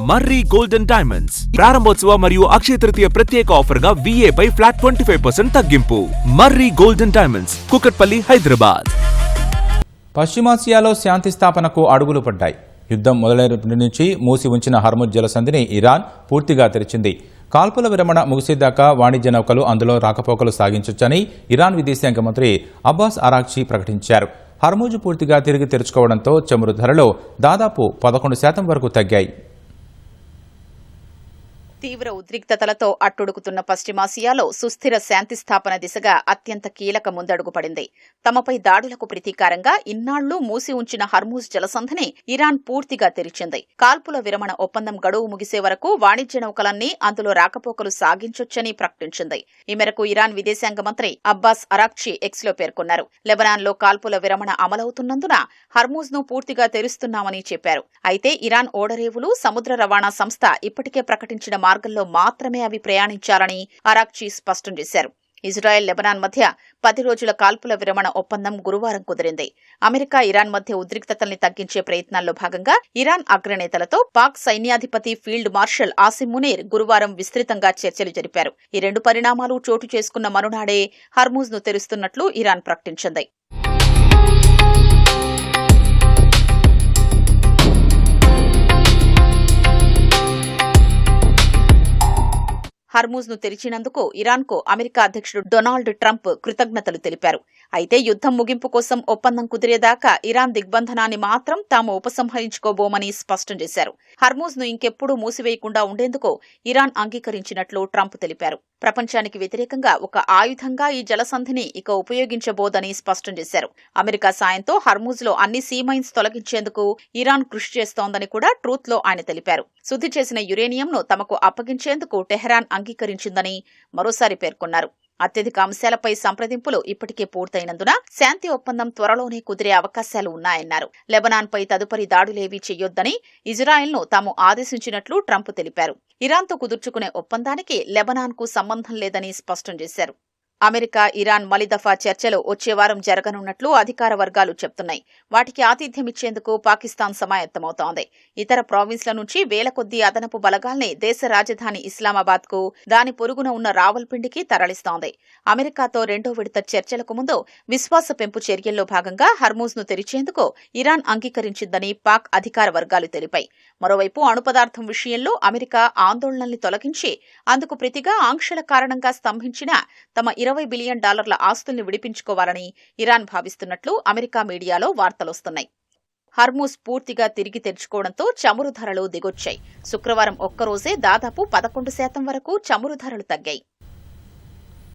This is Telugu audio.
మర్రి గోల్డెన్ డైమండ్స్ ప్రారంభోత్సవ మరియు అక్షయ తృతీయ ప్రత్యేక ఆఫర్ గా VA పై ఫ్లాట్ 25% తగ్గింపు. మర్రి గోల్డెన్ డైమండ్స్, కుకట్పల్లి, హైదరాబాద్. పశ్చిమాసియాలో శాంతి స్థాపనకు అడుగులు పడ్డాయి. యుద్ధం మొదలైనప్పటి నుంచి మూసి ఉంచిన హర్ముజ్ జలసంధిని ఇరాన్ పూర్తిగా తెరిచింది. కాల్పుల విరమణ ముగిసేదాకా వాణిజ్య నౌకలు అందులో రాకపోకలు సాగించొచ్చని ఇరాన్ విదేశాంగ మంత్రి అబ్బాస్ అరాగ్చి ప్రకటించారు. హర్ముజ్ పూర్తిగా తిరిగి తెరుచుకోవడంతో చమురు ధరలు దాదాపు 11% వరకు తగ్గాయి. తీవ్ర ఉద్రిక్తతలతో అట్టుడుకుతున్న పశ్చిమాసియాలో సుస్థిర శాంతి స్థాపన దిశగా అత్యంత కీలక ముందడుగు పడింది. తమపై దాడులకు ప్రతీకారంగా ఇన్నాళ్లు మూసి ఉంచిన హర్మూజ్ జలసంధిని ఇరాన్ పూర్తిగా తెరిచింది. కాల్పుల విరమణ ఒప్పందం గడువు ముగిసే వరకు వాణిజ్య నౌకలన్నీ అందులో రాకపోకలు సాగించొచ్చని ప్రకటించింది. ఈ మేరకు ఇరాన్ విదేశాంగ మంత్రి అబ్బాస్ అరాగ్చి ఎక్స్లో పేర్కొన్నారు. లెబనాన్లో కాల్పుల విరమణ అమలవుతున్నందున హర్మూజ్ ను పూర్తిగా తెరుస్తున్నామని చెప్పారు. అయితే ఇరాన్ ఓడరేవులు, సముద్ర రవాణా సంస్థ ఇప్పటికే ప్రకటించిన మార్గంలో మాత్రమే అవి ప్రయాణించాలని అరాగ్చి స్పష్టం చేశారు. ఇజ్రాయెల్, లెబనాన్ మధ్య 10 రోజుల కాల్పుల విరమణ ఒప్పందం గురువారం కుదిరింది. అమెరికా, ఇరాన్ మధ్య ఉద్రిక్తతల్ని తగ్గించే ప్రయత్నాల్లో భాగంగా ఇరాన్ అగ్రనేతలతో పాక్ సైన్యాధిపతి ఫీల్డ్ మార్షల్ ఆసిమ్ మునీర్ గురువారం విస్తృతంగా చర్చలు జరిపారు. ఈ 2 పరిణామాలు చోటు చేసుకున్న మరునాడే హర్మూజ్ ను తెరుస్తున్నట్లు ఇరాన్ ప్రకటించింది. హర్మూజ్ ను తెరిచినందుకు ఇరాన్కు అమెరికా అధ్యక్షుడు డొనాల్డ్ ట్రంప్ కృతజ్ఞతలు తెలిపారు. అయితే యుద్ధం ముగింపు కోసం ఒప్పందం కుదిరేదాకా ఇరాన్ దిగ్బంధనాన్ని మాత్రం తాము ఉపసంహరించుకోబోమని స్పష్టం చేశారు. హర్మూజ్ ను ఇంకెప్పుడూ మూసివేయకుండా ఉండేందుకు ఇరాన్ అంగీకరించినట్లు ట్రంప్ తెలిపారు. ప్రపంచానికి వ్యతిరేకంగా ఒక ఆయుధంగా ఈ జలసంధిని ఇక ఉపయోగించబోదని స్పష్టం చేశారు. అమెరికా సాయంతో హర్మూజ్ లో అన్ని సీమైన్స్ తొలగించేందుకు ఇరాన్ కృషి చేస్తోందని కూడా ట్రూత్ లో ఆయన తెలిపారు. శుద్ధి చేసిన యురేనియంను తమకు అప్పగించేందుకు టెహరాన్ అంగీకరించిందని మరోసారి పేర్కొన్నారు. అత్యధిక అంశాలపై సంప్రదింపులు ఇప్పటికే పూర్తయినందున శాంతి ఒప్పందం త్వరలోనే కుదిరే అవకాశాలు ఉన్నాయన్నారు. లెబనాన్పై తదుపరి దాడులేవీ చెయ్యొద్దని ఇజ్రాయెల్ను తాము ఆదేశించినట్లు ట్రంప్ తెలిపారు. ఇరాన్తో కుదుర్చుకునే ఒప్పందానికి లెబనాన్కు సంబంధం లేదని స్పష్టం చేశారు. అమెరికా, ఇరాన్ మలిదఫా చర్చలు వచ్చే వారం జరగనున్నట్లు అధికార వర్గాలు చెప్తున్నాయి. వాటికి ఆతిథ్యమిచ్చేందుకు పాకిస్తాన్ సమాయత్తమవుతోంది. ఇతర ప్రావిన్స్ల నుంచి వేల కొద్దీ అదనపు బలగాల్ని దేశ రాజధాని ఇస్లామాబాద్ కు, దాని పొరుగున ఉన్న రావల్పిండికి తరలిస్తోంది. అమెరికాతో 2వ విడత చర్చలకు ముందు విశ్వాస పెంపు చర్యల్లో భాగంగా హర్మూజ్ ను తెరిచేందుకు ఇరాన్ అంగీకరించిందని పాక్ అధికార వర్గాలు తెలిపాయి. మరోవైపు అణుపదార్థం విషయంలో అమెరికా ఆందోళనల్ని తొలగించి అందుకు ప్రతిగా ఆంక్షల కారణంగా స్తంభించిన తమ $20 బిలియన్ ఆస్తుల్ని విడిపించుకోవాలని ఇరాన్ భావిస్తున్నట్లు అమెరికా మీడియాలో వార్తలొస్తున్నాయి. హర్మూజ్ పూర్తిగా తిరిగి తెరుచుకోవడంతో చమురు ధరలు దిగొచ్చాయి. శుక్రవారం ఒక్కరోజే దాదాపు 11% వరకు చమురు ధరలు తగ్గాయి.